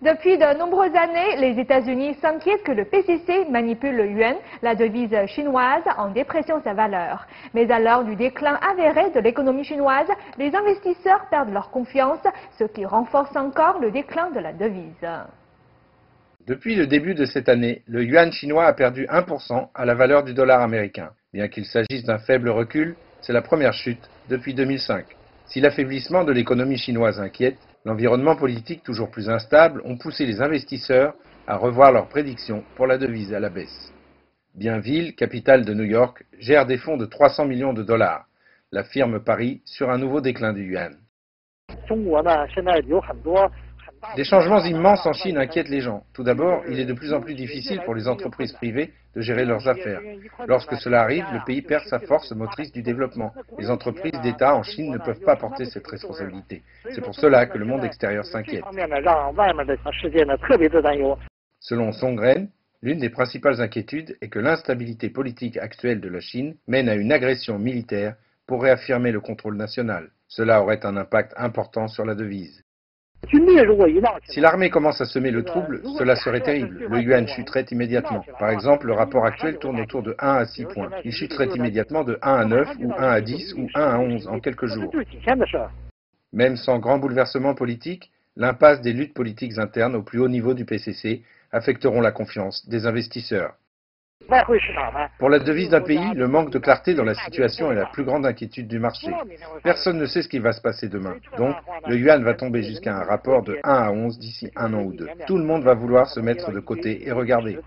Depuis de nombreuses années, les États-Unis s'inquiètent que le PCC manipule le yuan, la devise chinoise, en dépréciant sa valeur. Mais à l'heure du déclin avéré de l'économie chinoise, les investisseurs perdent leur confiance, ce qui renforce encore le déclin de la devise. Depuis le début de cette année, le yuan chinois a perdu 1% à la valeur du dollar américain. Bien qu'il s'agisse d'un faible recul, c'est la première chute depuis 2005. Si l'affaiblissement de l'économie chinoise inquiète, l'environnement politique toujours plus instable ont poussé les investisseurs à revoir leurs prédictions pour la devise à la baisse. Bienville, capitale de New York, gère des fonds de 300 millions de dollars. La firme parie sur un nouveau déclin du yuan. Des changements immenses en Chine inquiètent les gens. Tout d'abord, il est de plus en plus difficile pour les entreprises privées de gérer leurs affaires. Lorsque cela arrive, le pays perd sa force motrice du développement. Les entreprises d'État en Chine ne peuvent pas porter cette responsabilité. C'est pour cela que le monde extérieur s'inquiète. Selon Songren, l'une des principales inquiétudes est que l'instabilité politique actuelle de la Chine mène à une agression militaire pour réaffirmer le contrôle national. Cela aurait un impact important sur la devise. Si l'armée commence à semer le trouble, cela serait terrible. Le yuan chuterait immédiatement. Par exemple, le rapport actuel tourne autour de 1 à 6 points. Il chuterait immédiatement de 1 à 9 ou 1 à 10 ou 1 à 11 en quelques jours. Même sans grand bouleversement politique, l'impasse des luttes politiques internes au plus haut niveau du PCC affecteront la confiance des investisseurs. Pour la devise d'un pays, le manque de clarté dans la situation est la plus grande inquiétude du marché. Personne ne sait ce qui va se passer demain. Donc, le yuan va tomber jusqu'à un rapport de 1 à 11 d'ici un an ou deux. Tout le monde va vouloir se mettre de côté et regarder.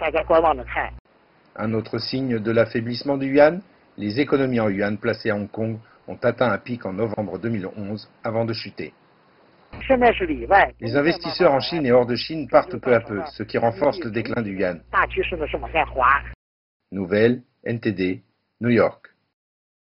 Un autre signe de l'affaiblissement du yuan, les économies en yuan placées à Hong Kong ont atteint un pic en novembre 2011 avant de chuter. Les investisseurs en Chine et hors de Chine partent peu à peu, ce qui renforce le déclin du yuan. Nouvelle, NTD, New York.